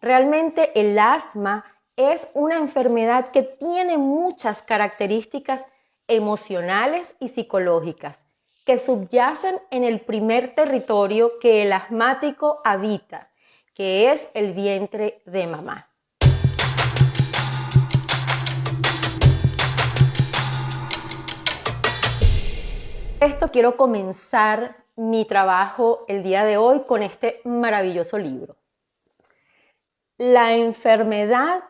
Realmente el asma es una enfermedad que tiene muchas características emocionales y psicológicas que subyacen en el primer territorio que el asmático habita, que es el vientre de mamá. Esto quiero comenzar mi trabajo el día de hoy con este maravilloso libro. La enfermedad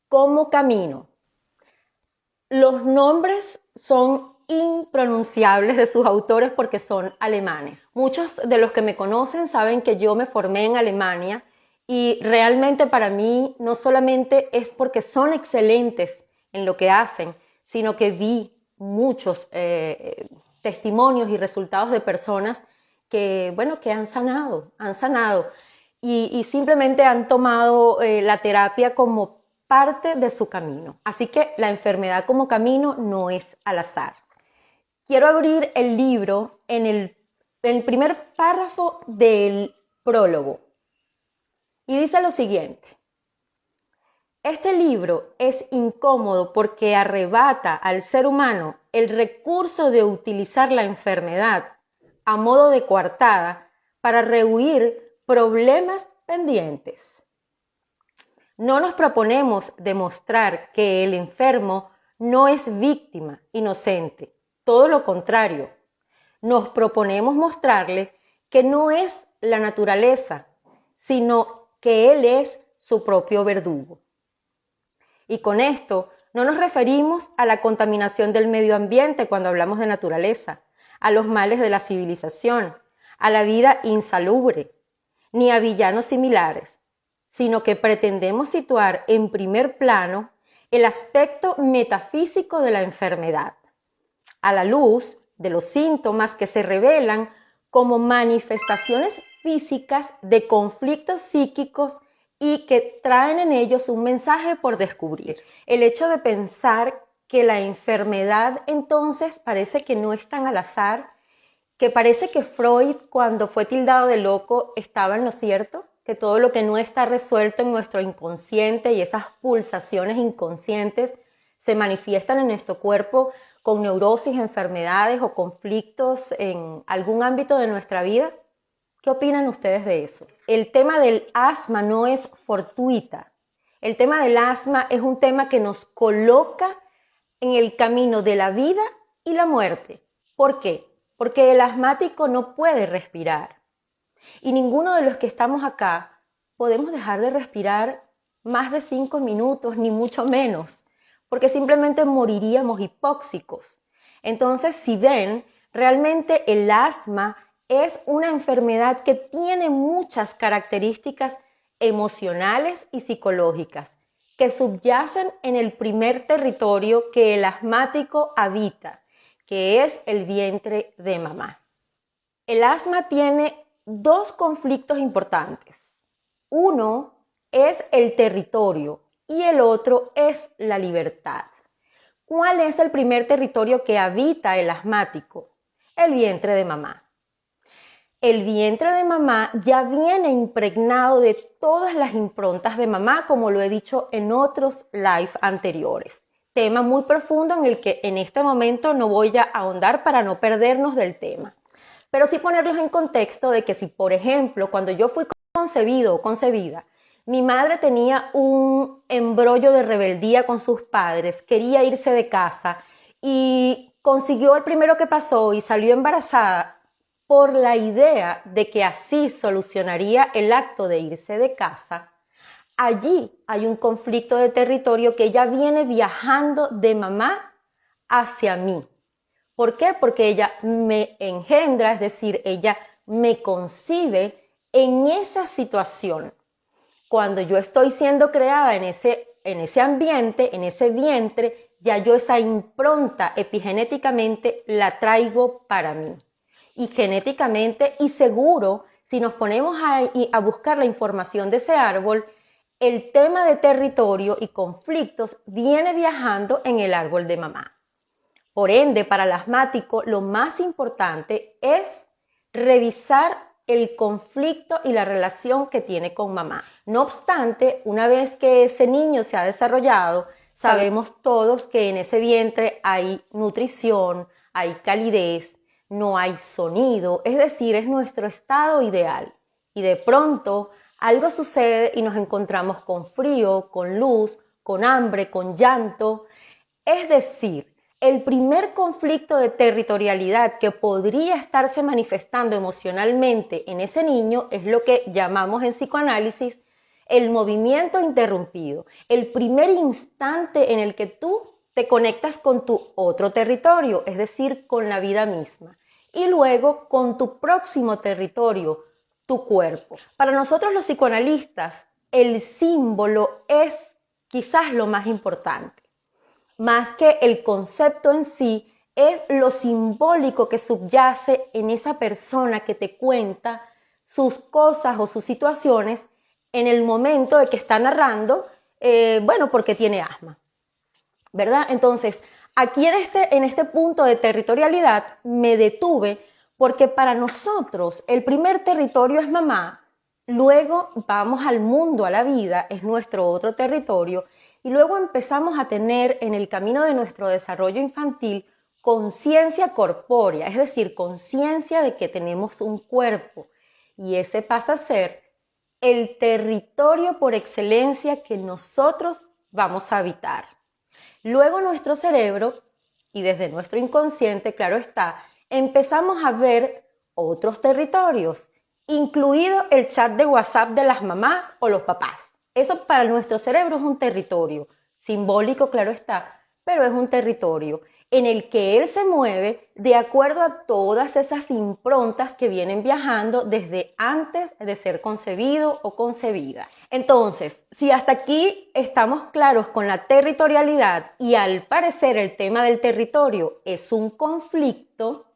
como camino. Los nombres son impronunciables de sus autores porque son alemanes. Muchos de los que me conocen saben que yo me formé en Alemania y realmente para mí no solamente es porque son excelentes en lo que hacen, sino que vi muchos testimonios y resultados de personas que, bueno, que han sanado y simplemente han tomado la terapia como parte de su camino. Así que la enfermedad como camino no es al azar. Quiero abrir el libro en el primer párrafo del prólogo y dice lo siguiente: este libro es incómodo porque arrebata al ser humano el recurso de utilizar la enfermedad a modo de coartada para rehuir problemas pendientes. No nos proponemos demostrar que el enfermo no es víctima inocente, todo lo contrario. Nos proponemos mostrarle que no es la naturaleza, sino que él es su propio verdugo. Y con esto no nos referimos a la contaminación del medio ambiente cuando hablamos de naturaleza, a los males de la civilización, a la vida insalubre, ni a villanos similares, sino que pretendemos situar en primer plano el aspecto metafísico de la enfermedad, a la luz de los síntomas que se revelan como manifestaciones físicas de conflictos psíquicos y que traen en ellos un mensaje por descubrir. El hecho de pensar que la enfermedad entonces parece que no es tan al azar, que parece que Freud, cuando fue tildado de loco, estaba en lo cierto, que todo lo que no está resuelto en nuestro inconsciente y esas pulsaciones inconscientes se manifiestan en nuestro cuerpo con neurosis, enfermedades o conflictos en algún ámbito de nuestra vida. ¿Qué opinan ustedes de eso? El tema del asma no es fortuita. El tema del asma es un tema que nos coloca en el camino de la vida y la muerte. ¿Por qué? Porque el asmático no puede respirar. Y ninguno de los que estamos acá podemos dejar de respirar más de 5 minutos, ni mucho menos, porque simplemente moriríamos hipóxicos. Entonces, si ven, realmente el asma es una enfermedad que tiene muchas características emocionales y psicológicas que subyacen en el primer territorio que el asmático habita, que es el vientre de mamá. El asma tiene dos conflictos importantes. Uno es el territorio y el otro es la libertad. ¿Cuál es el primer territorio que habita el asmático? El vientre de mamá. El vientre de mamá ya viene impregnado de todas las improntas de mamá, como lo he dicho en otros live anteriores. Tema muy profundo en el que en este momento no voy a ahondar para no perdernos del tema. Pero sí ponerlos en contexto de que si, por ejemplo, cuando yo fui concebido o concebida, mi madre tenía un embrollo de rebeldía con sus padres, quería irse de casa y consiguió el primero que pasó y salió embarazada por la idea de que así solucionaría el acto de irse de casa, allí hay un conflicto de territorio que ya viene viajando de mamá hacia mí. ¿Por qué? Porque ella me engendra, es decir, ella me concibe en esa situación. Cuando yo estoy siendo creada en ese ambiente, en ese vientre, ya yo esa impronta epigenéticamente la traigo para mí. Y genéticamente, y seguro, si nos ponemos a buscar la información de ese árbol, el tema de territorio y conflictos viene viajando en el árbol de mamá. Por ende, para el asmático, lo más importante es revisar el conflicto y la relación que tiene con mamá. No obstante, una vez que ese niño se ha desarrollado, sabemos todos que en ese vientre hay nutrición, hay calidez, no hay sonido, es decir, es nuestro estado ideal. Y de pronto algo sucede y nos encontramos con frío, con luz, con hambre, con llanto. Es decir, el primer conflicto de territorialidad que podría estarse manifestando emocionalmente en ese niño es lo que llamamos en psicoanálisis el movimiento interrumpido, el primer instante en el que tú te conectas con tu otro territorio, es decir, con la vida misma, y luego con tu próximo territorio, tu cuerpo. Para nosotros los psicoanalistas, el símbolo es quizás lo más importante. Más que el concepto en sí, es lo simbólico que subyace en esa persona que te cuenta sus cosas o sus situaciones en el momento de que está narrando, porque tiene asma, ¿verdad? Entonces, aquí en este punto de territorialidad me detuve porque para nosotros el primer territorio es mamá, luego vamos al mundo, a la vida, es nuestro otro territorio, y luego empezamos a tener en el camino de nuestro desarrollo infantil conciencia corpórea, es decir, conciencia de que tenemos un cuerpo, y ese pasa a ser el territorio por excelencia que nosotros vamos a habitar. Luego nuestro cerebro, y desde nuestro inconsciente, claro está, empezamos a ver otros territorios, incluido el chat de WhatsApp de las mamás o los papás. Eso para nuestro cerebro es un territorio, simbólico, claro está, pero es un territorio en el que él se mueve de acuerdo a todas esas improntas que vienen viajando desde antes de ser concebido o concebida. Entonces, si hasta aquí estamos claros con la territorialidad y al parecer el tema del territorio es un conflicto,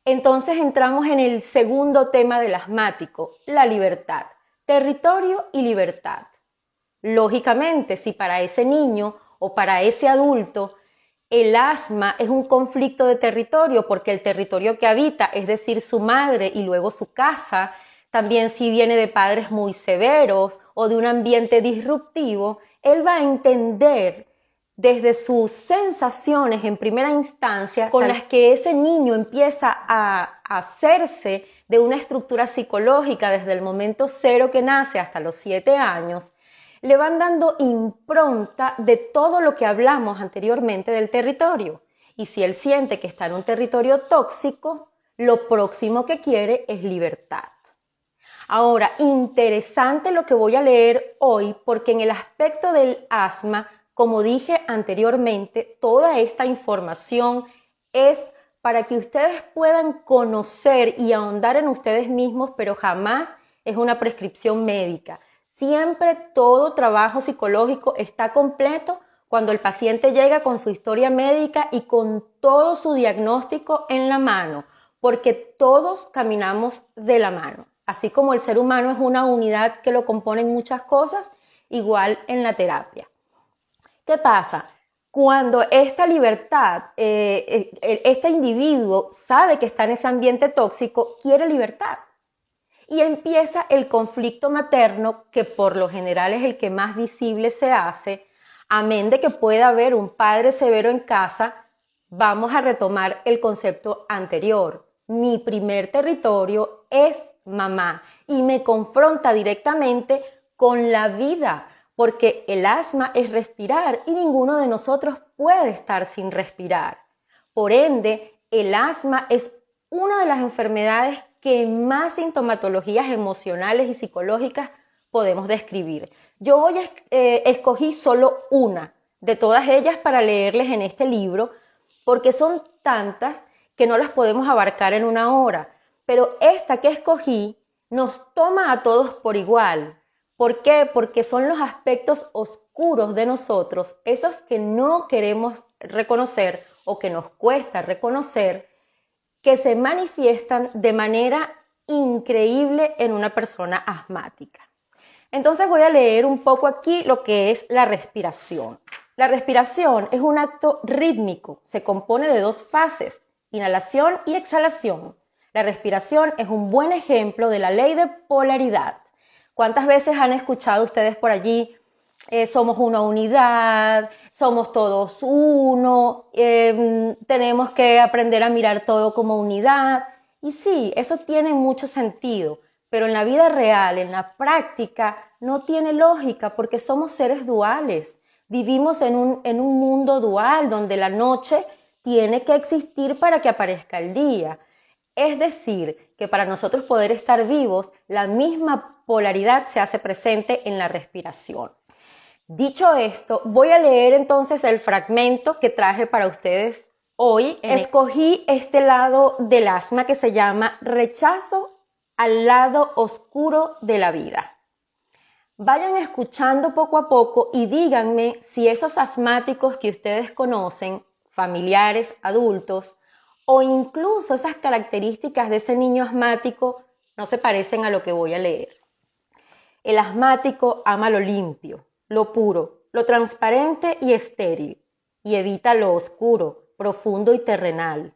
entonces entramos en el segundo tema del asmático, la libertad. Territorio y libertad. Lógicamente, si para ese niño o para ese adulto el asma es un conflicto de territorio porque el territorio que habita, es decir, su madre y luego su casa, también si viene de padres muy severos o de un ambiente disruptivo, él va a entender desde sus sensaciones en primera instancia con las que ese niño empieza a hacerse de una estructura psicológica desde el momento cero que nace hasta los 7 años, le van dando impronta de todo lo que hablamos anteriormente del territorio. Y si él siente que está en un territorio tóxico, lo próximo que quiere es libertad. Ahora, interesante lo que voy a leer hoy, porque en el aspecto del asma, como dije anteriormente, toda esta información es para que ustedes puedan conocer y ahondar en ustedes mismos, pero jamás es una prescripción médica. Siempre todo trabajo psicológico está completo cuando el paciente llega con su historia médica y con todo su diagnóstico en la mano, porque todos caminamos de la mano. Así como el ser humano es una unidad que lo componen muchas cosas, igual en la terapia. ¿Qué pasa? Cuando esta libertad, este individuo sabe que está en ese ambiente tóxico, quiere libertad. Y empieza el conflicto materno, que por lo general es el que más visible se hace. Amén de que pueda haber un padre severo en casa, vamos a retomar el concepto anterior. Mi primer territorio es mamá y me confronta directamente con la vida, porque el asma es respirar y ninguno de nosotros puede estar sin respirar. Por ende, el asma es una de las enfermedades que más sintomatologías emocionales y psicológicas podemos describir. Yo hoy escogí solo una de todas ellas para leerles en este libro, porque son tantas que no las podemos abarcar en una hora. Pero esta que escogí nos toma a todos por igual. ¿Por qué? Porque son los aspectos oscuros de nosotros, esos que no queremos reconocer o que nos cuesta reconocer, que se manifiestan de manera increíble en una persona asmática. Entonces voy a leer un poco aquí lo que es la respiración. La respiración es un acto rítmico, se compone de 2 fases, inhalación y exhalación. La respiración es un buen ejemplo de la ley de polaridad. ¿Cuántas veces han escuchado ustedes por allí? Somos una unidad, somos todos uno, tenemos que aprender a mirar todo como unidad. Y sí, eso tiene mucho sentido, pero en la vida real, en la práctica, no tiene lógica porque somos seres duales. Vivimos en un mundo dual donde la noche tiene que existir para que aparezca el día. Es decir, que para nosotros poder estar vivos, la misma polaridad se hace presente en la respiración. Dicho esto, voy a leer entonces el fragmento que traje para ustedes hoy. Escogí este lado del asma que se llama Rechazo al lado oscuro de la vida. Vayan escuchando poco a poco y díganme si esos asmáticos que ustedes conocen, familiares, adultos, o incluso esas características de ese niño asmático no se parecen a lo que voy a leer. El asmático ama lo limpio, lo puro, lo transparente y estéril, y evita lo oscuro, profundo y terrenal,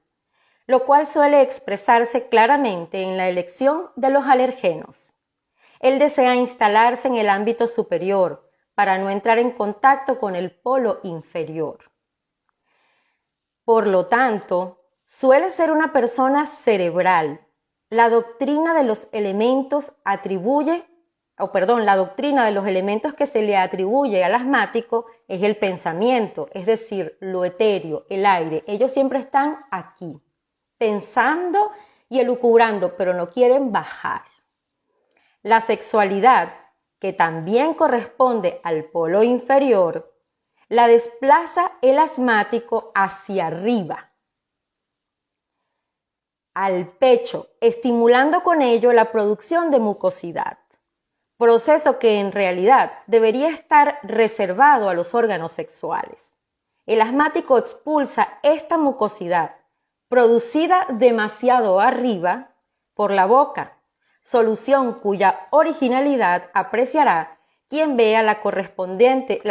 lo cual suele expresarse claramente en la elección de los alergenos. Él desea instalarse en el ámbito superior para no entrar en contacto con el polo inferior. Por lo tanto, suele ser una persona cerebral. La doctrina de los elementos que se le atribuye al asmático es el pensamiento, es decir, lo etéreo, el aire. Ellos siempre están aquí, pensando y elucubrando, pero no quieren bajar. La sexualidad, que también corresponde al polo inferior, la desplaza el asmático hacia arriba, al pecho, estimulando con ello la producción de mucosidad, proceso que en realidad debería estar reservado a los órganos sexuales. El asmático expulsa esta mucosidad, producida demasiado arriba, por la boca, solución cuya originalidad apreciará quien vea la correspondiente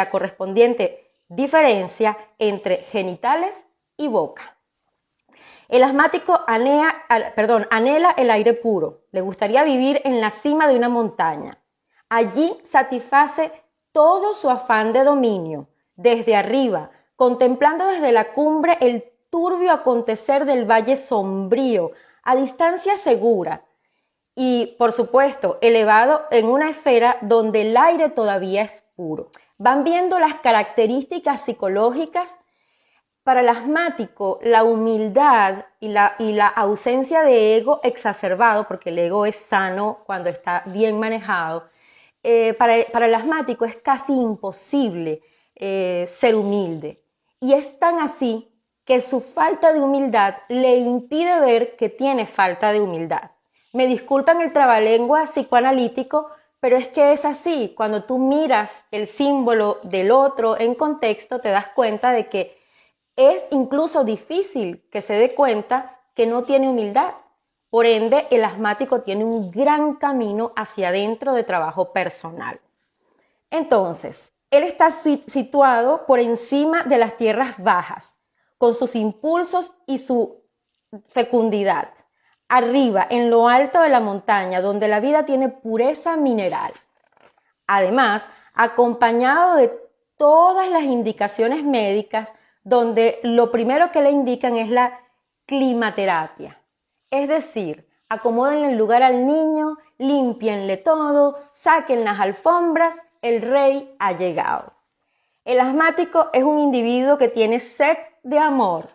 diferencia entre genitales y boca. El asmático anhela el aire puro, le gustaría vivir en la cima de una montaña. Allí satisface todo su afán de dominio, desde arriba, contemplando desde la cumbre el turbio acontecer del valle sombrío, a distancia segura, y, por supuesto, elevado en una esfera donde el aire todavía es puro. Van viendo las características psicológicas. Para el asmático, la humildad y la ausencia de ego exacerbado, porque el ego es sano cuando está bien manejado, para el asmático es casi imposible ser humilde. Y es tan así que su falta de humildad le impide ver que tiene falta de humildad. Me disculpan el trabalengua psicoanalítico, pero es que es así. Cuando tú miras el símbolo del otro en contexto, te das cuenta de que es incluso difícil que se dé cuenta que no tiene humildad. Por ende, el asmático tiene un gran camino hacia adentro de trabajo personal. Entonces, él está situado por encima de las tierras bajas, con sus impulsos y su fecundidad. Arriba, en lo alto de la montaña, donde la vida tiene pureza mineral. Además, acompañado de todas las indicaciones médicas, donde lo primero que le indican es la climaterapia. Es decir, acomódenle el lugar al niño, límpienle todo, saquen las alfombras, el rey ha llegado. El asmático es un individuo que tiene sed de amor,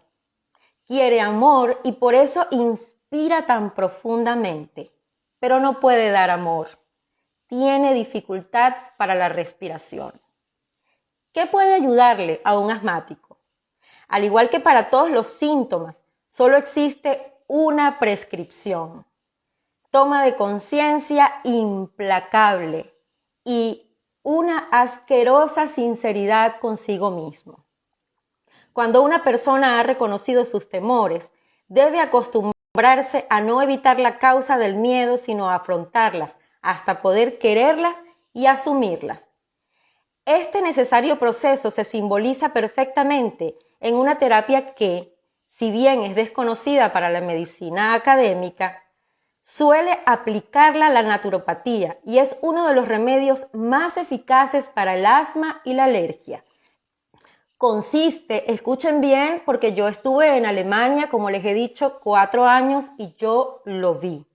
quiere amor y por eso inspira tan profundamente, pero no puede dar amor. Tiene dificultad para la respiración. ¿Qué puede ayudarle a un asmático? Al igual que para todos los síntomas, solo existe una prescripción. Toma de conciencia implacable y una asquerosa sinceridad consigo mismo. Cuando una persona ha reconocido sus temores, debe acostumbrarse a no evitar la causa del miedo, sino a afrontarlas hasta poder quererlas y asumirlas. Este necesario proceso se simboliza perfectamente en una terapia que, si bien es desconocida para la medicina académica, suele aplicarla la naturopatía y es uno de los remedios más eficaces para el asma y la alergia. Consiste, escuchen bien, porque yo estuve en Alemania, como les he dicho, 4 años y yo lo vi.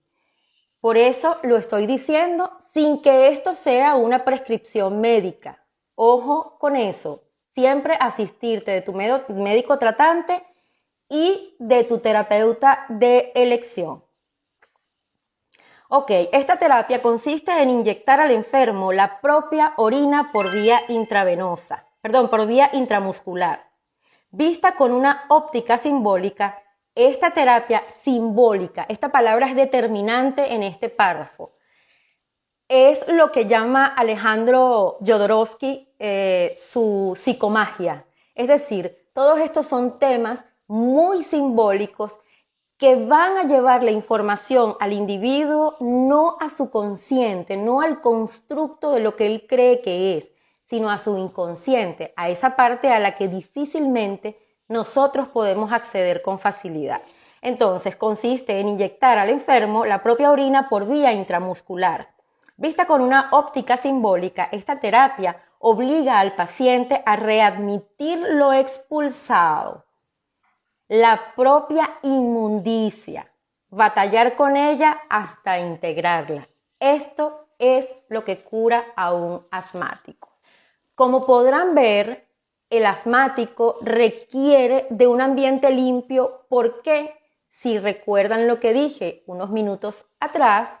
Por eso lo estoy diciendo sin que esto sea una prescripción médica. Ojo con eso, siempre asistirte de tu médico tratante y de tu terapeuta de elección. Ok, esta terapia consiste en inyectar al enfermo la propia orina por vía intramuscular. Vista con una óptica simbólica, esta terapia simbólica, esta palabra es determinante en este párrafo, es lo que llama Alejandro Jodorowsky su psicomagia. Es decir, todos estos son temas muy simbólicos que van a llevar la información al individuo, no a su consciente, no al constructo de lo que él cree que es, sino a su inconsciente, a esa parte a la que difícilmente nosotros podemos acceder con facilidad. Entonces, consiste en inyectar al enfermo la propia orina por vía intramuscular. Vista con una óptica simbólica, esta terapia obliga al paciente a readmitir lo expulsado, la propia inmundicia, batallar con ella hasta integrarla. Esto es lo que cura a un asmático. Como podrán ver, el asmático requiere de un ambiente limpio porque, si recuerdan lo que dije unos minutos atrás,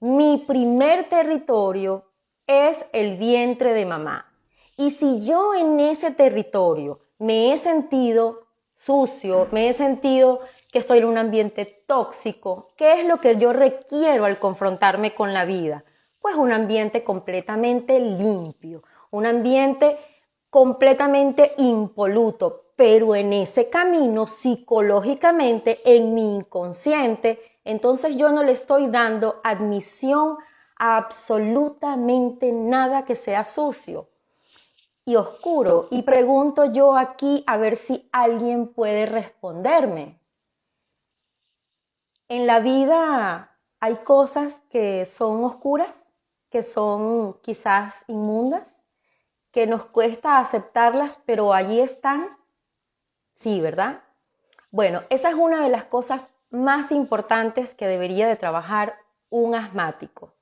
mi primer territorio es el vientre de mamá. Y si yo en ese territorio me he sentido sucio, me he sentido que estoy en un ambiente tóxico, ¿qué es lo que yo requiero al confrontarme con la vida? Pues un ambiente completamente limpio, un ambiente completamente impoluto, pero en ese camino psicológicamente, en mi inconsciente, entonces yo no le estoy dando admisión a absolutamente nada que sea sucio y oscuro. Y pregunto yo aquí a ver si alguien puede responderme. En la vida hay cosas que son oscuras, que son quizás inmundas, que nos cuesta aceptarlas, pero allí están. Sí, ¿verdad? Bueno, esa es una de las cosas más importantes que debería de trabajar un asmático.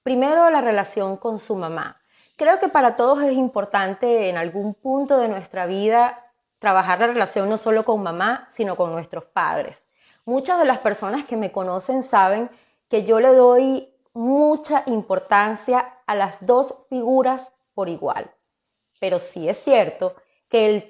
Primero, la relación con su mamá. Creo que para todos es importante en algún punto de nuestra vida trabajar la relación no solo con mamá, sino con nuestros padres. Muchas de las personas que me conocen saben que yo le doy mucha importancia a las dos figuras por igual. Pero sí es cierto que el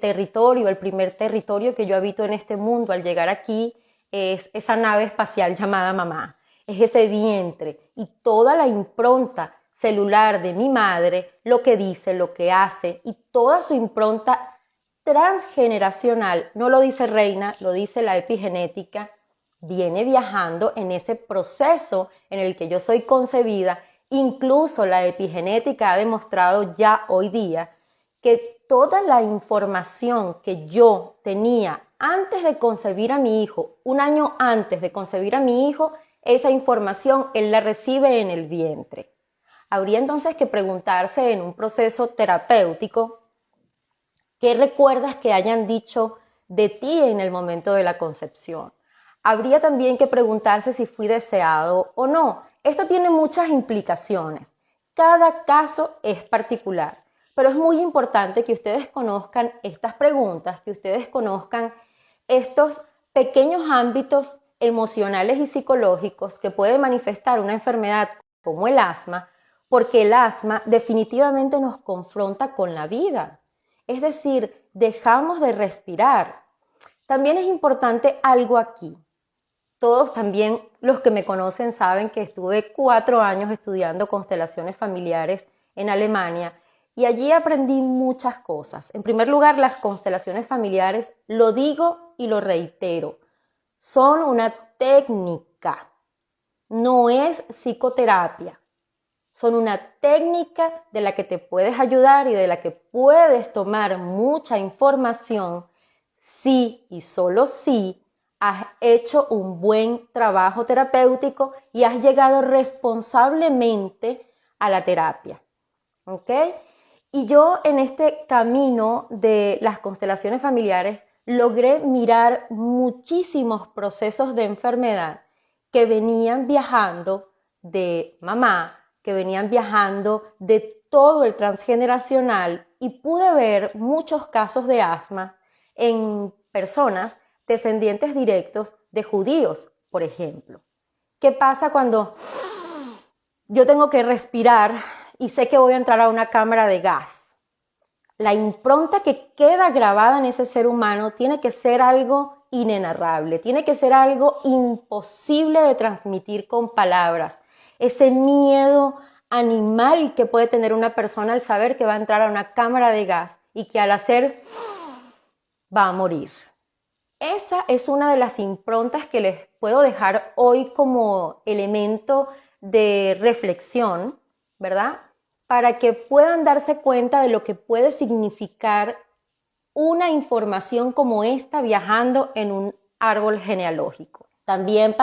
primer territorio que yo habito en este mundo al llegar aquí es esa nave espacial llamada mamá, es ese vientre y toda la impronta celular de mi madre, lo que dice, lo que hace y toda su impronta transgeneracional, no lo dice Reina, lo dice la epigenética, viene viajando en ese proceso en el que yo soy concebida. Incluso la epigenética ha demostrado ya hoy día que toda la información que yo tenía antes de concebir a mi hijo, un año antes de concebir a mi hijo, esa información él la recibe en el vientre. Habría entonces que preguntarse en un proceso terapéutico, ¿qué recuerdas que hayan dicho de ti en el momento de la concepción? Habría también que preguntarse si fui deseado o no. Esto tiene muchas implicaciones. Cada caso es particular. Pero es muy importante que ustedes conozcan estas preguntas, que ustedes conozcan estos pequeños ámbitos emocionales y psicológicos que puede manifestar una enfermedad como el asma, porque el asma definitivamente nos confronta con la vida. Es decir, dejamos de respirar. También es importante algo aquí. Todos también los que me conocen saben que estuve 4 años estudiando constelaciones familiares en Alemania. Y allí aprendí muchas cosas. En primer lugar, las constelaciones familiares, lo digo y lo reitero, son una técnica, no es psicoterapia. Son una técnica de la que te puedes ayudar y de la que puedes tomar mucha información si y solo si has hecho un buen trabajo terapéutico y has llegado responsablemente a la terapia. ¿Ok? Y yo en este camino de las constelaciones familiares logré mirar muchísimos procesos de enfermedad que venían viajando de mamá, que venían viajando de todo el transgeneracional, y pude ver muchos casos de asma en personas descendientes directos de judíos, por ejemplo. ¿Qué pasa cuando yo tengo que respirar y sé que voy a entrar a una cámara de gas? La impronta que queda grabada en ese ser humano tiene que ser algo inenarrable, tiene que ser algo imposible de transmitir con palabras. Ese miedo animal que puede tener una persona al saber que va a entrar a una cámara de gas y que al hacer va a morir. Esa es una de las improntas que les puedo dejar hoy como elemento de reflexión, ¿verdad? Para que puedan darse cuenta de lo que puede significar una información como esta viajando en un árbol genealógico. También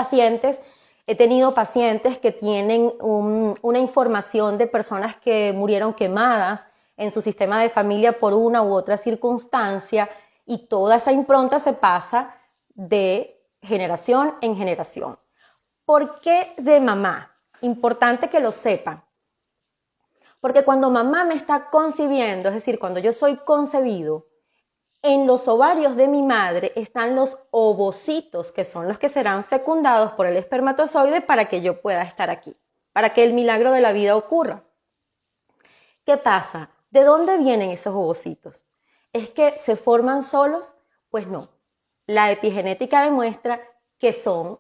he tenido pacientes que tienen una información de personas que murieron quemadas en su sistema de familia por una u otra circunstancia, y toda esa impronta se pasa de generación en generación. ¿Por qué de mamá? Importante que lo sepan. Porque cuando mamá me está concibiendo, es decir, cuando yo soy concebido, en los ovarios de mi madre están los ovocitos, que son los que serán fecundados por el espermatozoide para que yo pueda estar aquí, para que el milagro de la vida ocurra. ¿Qué pasa? ¿De dónde vienen esos ovocitos? ¿Es que se forman solos? Pues no. La epigenética demuestra que son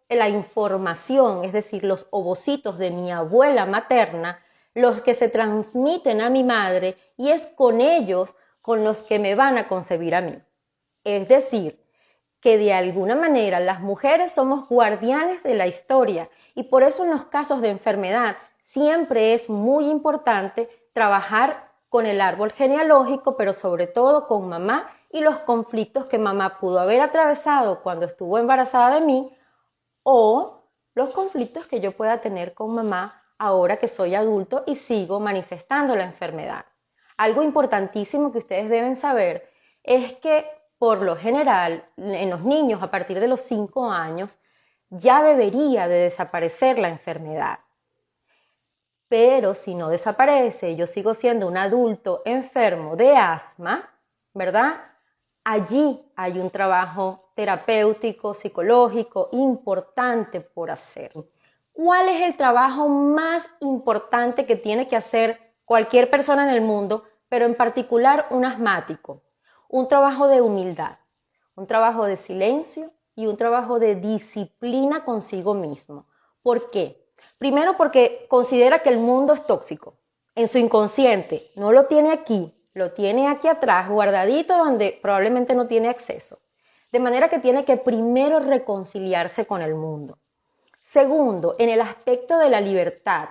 la información, es decir, los ovocitos de mi abuela materna, los que se transmiten a mi madre, y es con ellos con los que me van a concebir a mí. Es decir, que de alguna manera las mujeres somos guardianes de la historia, y por eso en los casos de enfermedad siempre es muy importante trabajar con el árbol genealógico, pero sobre todo con mamá y los conflictos que mamá pudo haber atravesado cuando estuvo embarazada de mí, o los conflictos que yo pueda tener con mamá ahora que soy adulto y sigo manifestando la enfermedad. Algo importantísimo que ustedes deben saber es que por lo general en los niños a partir de los 5 años ya debería de desaparecer la enfermedad. Pero si no desaparece, yo sigo siendo un adulto enfermo de asma, ¿verdad? Allí hay un trabajo terapéutico, psicológico importante por hacer. ¿Cuál es el trabajo más importante que tiene que hacer cualquier persona en el mundo, pero en particular un asmático? Un trabajo de humildad, un trabajo de silencio y un trabajo de disciplina consigo mismo. ¿Por qué? Primero, porque considera que el mundo es tóxico. En su inconsciente no lo tiene aquí, lo tiene aquí atrás, guardadito, donde probablemente no tiene acceso. De manera que tiene que primero reconciliarse con el mundo. Segundo, en el aspecto de la libertad,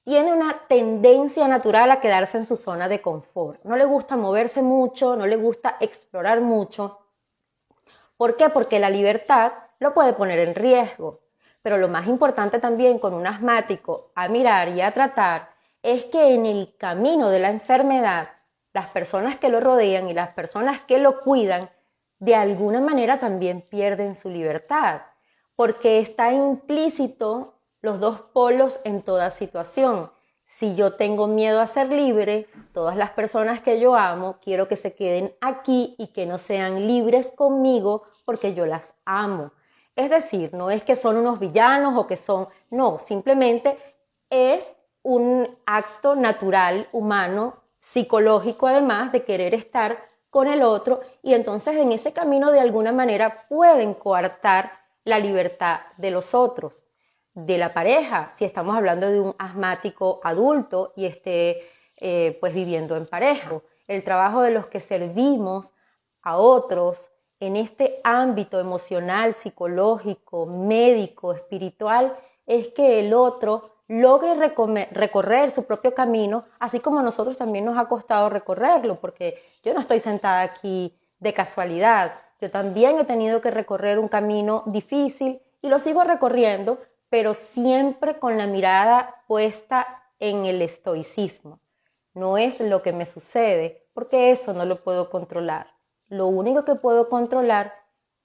tiene una tendencia natural a quedarse en su zona de confort. No le gusta moverse mucho, no le gusta explorar mucho. ¿Por qué? Porque la libertad lo puede poner en riesgo. Pero lo más importante también con un asmático a mirar y a tratar es que en el camino de la enfermedad, las personas que lo rodean y las personas que lo cuidan, de alguna manera también pierden su libertad, porque está implícito los dos polos en toda situación. Si yo tengo miedo a ser libre, todas las personas que yo amo, quiero que se queden aquí y que no sean libres conmigo porque yo las amo. Es decir, no es que son unos villanos o que son... No, simplemente es un acto natural, humano, psicológico además, de querer estar con el otro, y entonces en ese camino de alguna manera pueden coartar la libertad de los otros, de la pareja, si estamos hablando de un asmático adulto y esté pues viviendo en pareja. El trabajo de los que servimos a otros en este ámbito emocional, psicológico, médico, espiritual, es que el otro logre recorrer su propio camino, así como a nosotros también nos ha costado recorrerlo, porque yo no estoy sentada aquí de casualidad. Yo también he tenido que recorrer un camino difícil y lo sigo recorriendo, pero siempre con la mirada puesta en el estoicismo. No es lo que me sucede, porque eso no lo puedo controlar. Lo único que puedo controlar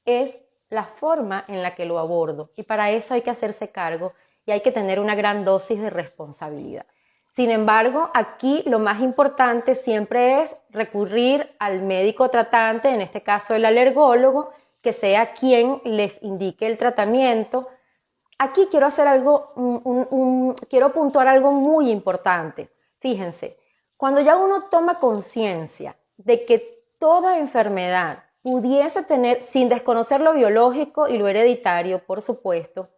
es la forma en la que lo abordo, y para eso hay que hacerse cargo y hay que tener una gran dosis de responsabilidad. Sin embargo, aquí lo más importante siempre es recurrir al médico tratante, en este caso el alergólogo, que sea quien les indique el tratamiento. Aquí quiero hacer algo, quiero puntuar algo muy importante. Fíjense, cuando ya uno toma conciencia de que toda enfermedad pudiese tener, sin desconocer lo biológico y lo hereditario, por supuesto,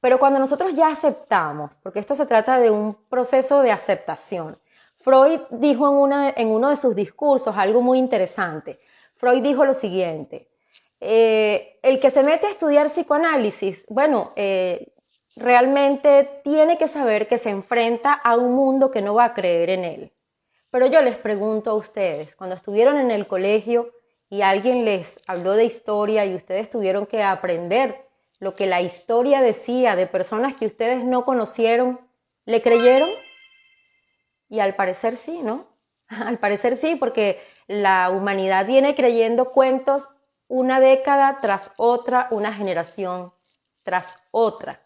pero cuando nosotros ya aceptamos, porque esto se trata de un proceso de aceptación. Freud dijo en uno de sus discursos algo muy interesante. Freud dijo lo siguiente: el que se mete a estudiar psicoanálisis, bueno, realmente tiene que saber que se enfrenta a un mundo que no va a creer en él. Pero yo les pregunto a ustedes, cuando estuvieron en el colegio y alguien les habló de historia y ustedes tuvieron que aprender lo que la historia decía de personas que ustedes no conocieron, ¿le creyeron? Y al parecer sí, ¿no? Al parecer sí, porque la humanidad viene creyendo cuentos una década tras otra, una generación tras otra.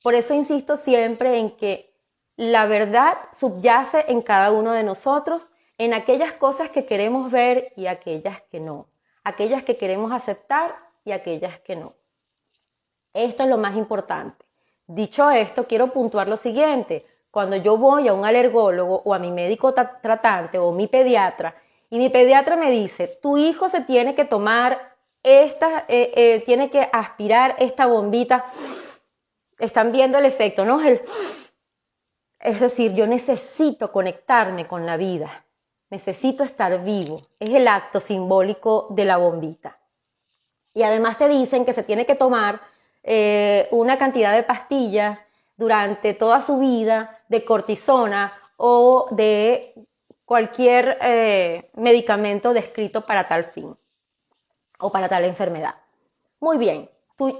Por eso insisto siempre en que la verdad subyace en cada uno de nosotros, en aquellas cosas que queremos ver y aquellas que no, aquellas que queremos aceptar y aquellas que no. Esto es lo más importante. Dicho esto, quiero puntuar lo siguiente. Cuando yo voy a un alergólogo o a mi médico tratante o mi pediatra, y mi pediatra me dice, tu hijo se tiene que tomar tiene que aspirar esta bombita, están viendo el efecto, ¿no? Es decir, yo necesito conectarme con la vida, necesito estar vivo, es el acto simbólico de la bombita. Y además te dicen que se tiene que tomar una cantidad de pastillas durante toda su vida de cortisona o de cualquier medicamento descrito para tal fin o para tal enfermedad. Muy bien,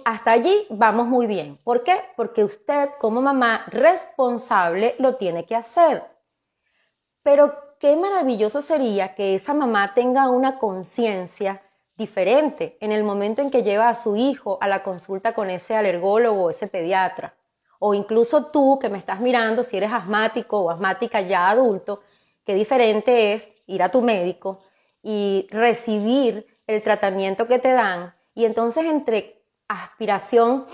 hasta allí vamos muy bien. ¿Por qué? Porque usted como mamá responsable lo tiene que hacer. Pero qué maravilloso sería que esa mamá tenga una conciencia diferente en el momento en que lleva a su hijo a la consulta con ese alergólogo o ese pediatra. O incluso tú que me estás mirando, si eres asmático o asmática ya adulto, qué diferente es ir a tu médico y recibir el tratamiento que te dan, y entonces entre aspiración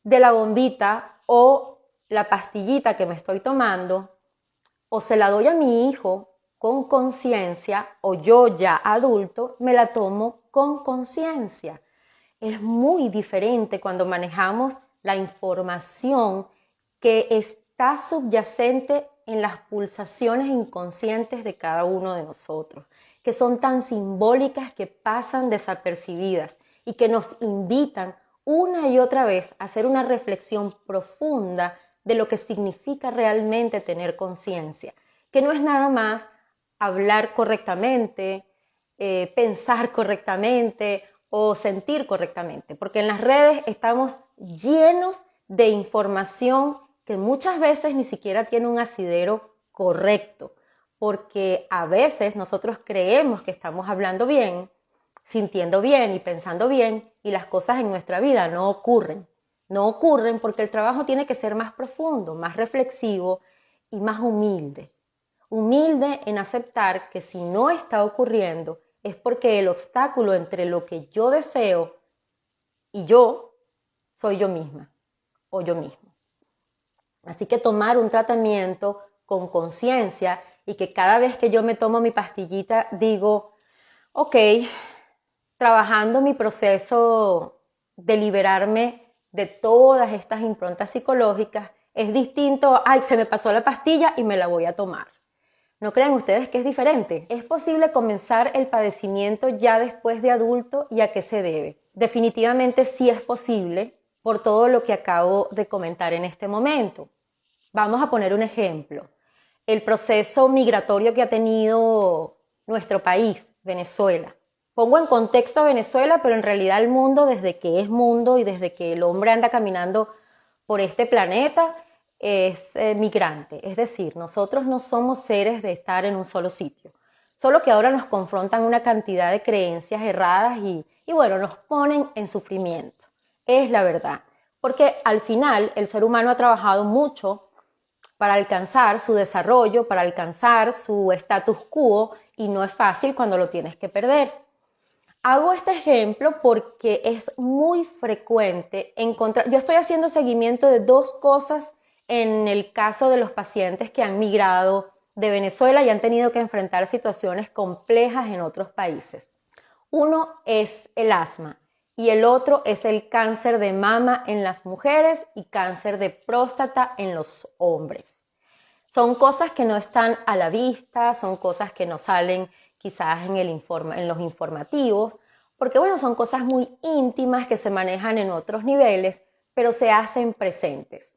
de la bombita o la pastillita que me estoy tomando, o se la doy a mi hijo con conciencia, o yo ya adulto me la tomo con conciencia. Es muy diferente cuando manejamos la información que está subyacente en las pulsaciones inconscientes de cada uno de nosotros, que son tan simbólicas que pasan desapercibidas y que nos invitan una y otra vez a hacer una reflexión profunda de lo que significa realmente tener conciencia, que no es nada más hablar correctamente, pensar correctamente o sentir correctamente, porque en las redes estamos llenos de información que muchas veces ni siquiera tiene un asidero correcto, porque a veces nosotros creemos que estamos hablando bien, sintiendo bien y pensando bien, y las cosas en nuestra vida no ocurren. No ocurren porque el trabajo tiene que ser más profundo, más reflexivo y más humilde. Humilde en aceptar que si no está ocurriendo es porque el obstáculo entre lo que yo deseo y yo soy yo misma o yo mismo. Así que tomar un tratamiento con conciencia y que cada vez que yo me tomo mi pastillita digo, ok, trabajando mi proceso de liberarme de todas estas improntas psicológicas, es distinto, ay, se me pasó la pastilla y me la voy a tomar. ¿No creen ustedes que es diferente? ¿Es posible comenzar el padecimiento ya después de adulto y a qué se debe? Definitivamente sí es posible por todo lo que acabo de comentar en este momento. Vamos a poner un ejemplo. El proceso migratorio que ha tenido nuestro país, Venezuela, Pongo en contexto a Venezuela, pero en realidad el mundo, desde que es mundo y desde que el hombre anda caminando por este planeta, es migrante. Es decir, nosotros no somos seres de estar en un solo sitio. Solo que ahora nos confrontan una cantidad de creencias erradas y bueno, nos ponen en sufrimiento. Es la verdad. Porque al final el ser humano ha trabajado mucho para alcanzar su desarrollo, para alcanzar su status quo, y no es fácil cuando lo tienes que perder. Hago este ejemplo porque es muy frecuente encontrar, yo estoy haciendo seguimiento de dos cosas en el caso de los pacientes que han migrado de Venezuela y han tenido que enfrentar situaciones complejas en otros países. Uno es el asma y el otro es el cáncer de mama en las mujeres y cáncer de próstata en los hombres. Son cosas que no están a la vista, son cosas que no salen quizás en los informativos, porque bueno, son cosas muy íntimas que se manejan en otros niveles, pero se hacen presentes.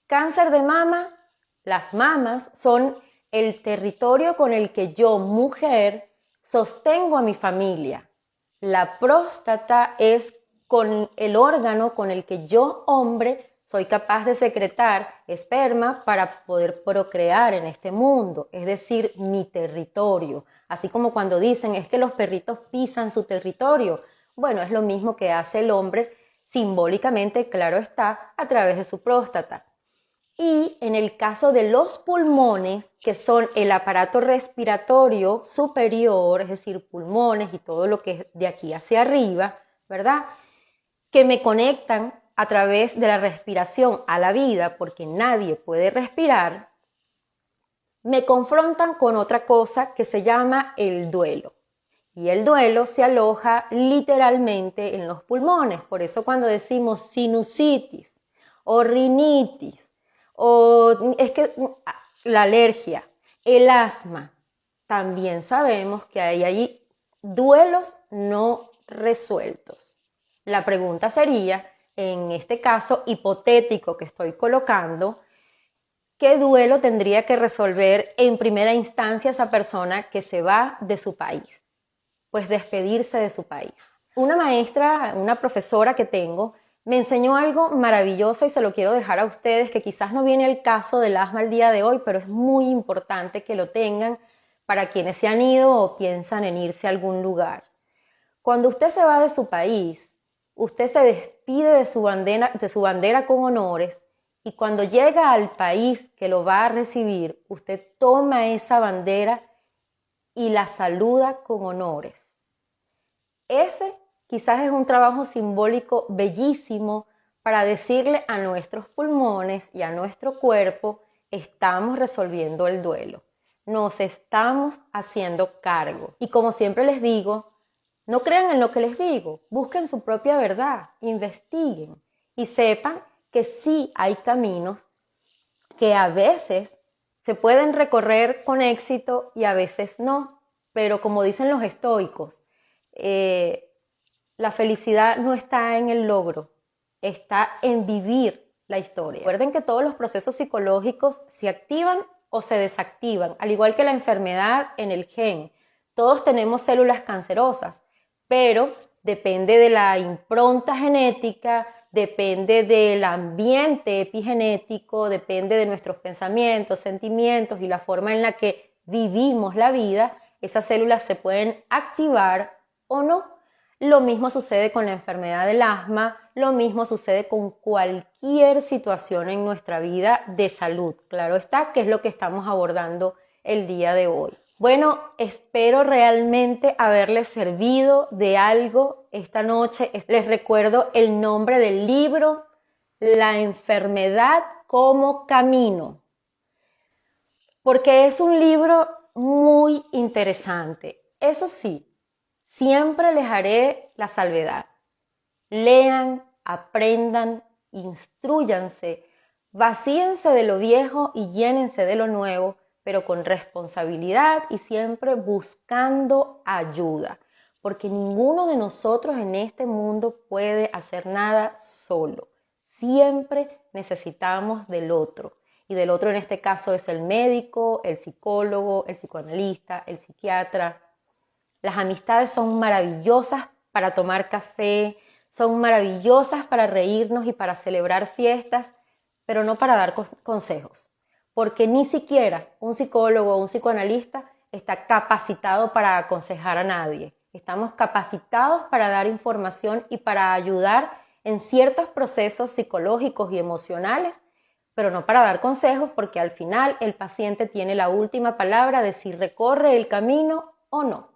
Cáncer de mama, las mamas son el territorio con el que yo, mujer, sostengo a mi familia. La próstata es con el órgano con el que yo, hombre, soy capaz de secretar esperma para poder procrear en este mundo, es decir, mi territorio. Así como cuando dicen, es que los perritos pisan su territorio. Bueno, es lo mismo que hace el hombre simbólicamente, claro está, a través de su próstata. Y en el caso de los pulmones, que son el aparato respiratorio superior, es decir, pulmones y todo lo que es de aquí hacia arriba, ¿verdad?, que me conectan a través de la respiración a la vida, porque nadie puede respirar, me confrontan con otra cosa que se llama el duelo. Y el duelo se aloja literalmente en los pulmones. Por eso cuando decimos sinusitis o rinitis, o es que la alergia, el asma, también sabemos que hay ahí duelos no resueltos. La pregunta sería, en este caso hipotético que estoy colocando, ¿qué duelo tendría que resolver en primera instancia esa persona que se va de su país? Pues despedirse de su país. Una maestra, una profesora que tengo, me enseñó algo maravilloso y se lo quiero dejar a ustedes, que quizás no viene el caso del asma el día de hoy, pero es muy importante que lo tengan para quienes se han ido o piensan en irse a algún lugar. Cuando usted se va de su país, usted se despide de su bandera con honores, y cuando llega al país que lo va a recibir, usted toma esa bandera y la saluda con honores. Ese quizás es un trabajo simbólico bellísimo para decirle a nuestros pulmones y a nuestro cuerpo, estamos resolviendo el duelo, nos estamos haciendo cargo. Y como siempre les digo, no crean en lo que les digo, busquen su propia verdad, investiguen y sepan que sí hay caminos que a veces se pueden recorrer con éxito y a veces no, pero como dicen los estoicos, la felicidad no está en el logro, está en vivir la historia. Recuerden que todos los procesos psicológicos se activan o se desactivan, al igual que la enfermedad en el gen. Todos tenemos células cancerosas, pero depende de la impronta genética, depende del ambiente epigenético, depende de nuestros pensamientos, sentimientos y la forma en la que vivimos la vida, esas células se pueden activar o no. Lo mismo sucede con la enfermedad del asma, lo mismo sucede con cualquier situación en nuestra vida de salud. Claro está, que es lo que estamos abordando el día de hoy. Bueno, espero realmente haberles servido de algo esta noche. Les recuerdo el nombre del libro, La enfermedad como camino, porque es un libro muy interesante. Eso sí, siempre les haré la salvedad. Lean, aprendan, instrúyanse, vacíense de lo viejo y llénense de lo nuevo, pero con responsabilidad y siempre buscando ayuda, porque ninguno de nosotros en este mundo puede hacer nada solo. Siempre necesitamos del otro. Y del otro en este caso es el médico, el psicólogo, el psicoanalista, el psiquiatra. Las amistades son maravillosas para tomar café, son maravillosas para reírnos y para celebrar fiestas, pero no para dar consejos, porque ni siquiera un psicólogo o un psicoanalista está capacitado para aconsejar a nadie. Estamos capacitados para dar información y para ayudar en ciertos procesos psicológicos y emocionales, pero no para dar consejos, porque al final el paciente tiene la última palabra de si recorre el camino o no.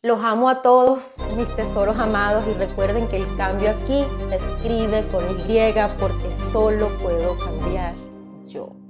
Los amo a todos, mis tesoros amados, y recuerden que el cambio aquí se escribe con Y, porque solo puedo cambiar yo.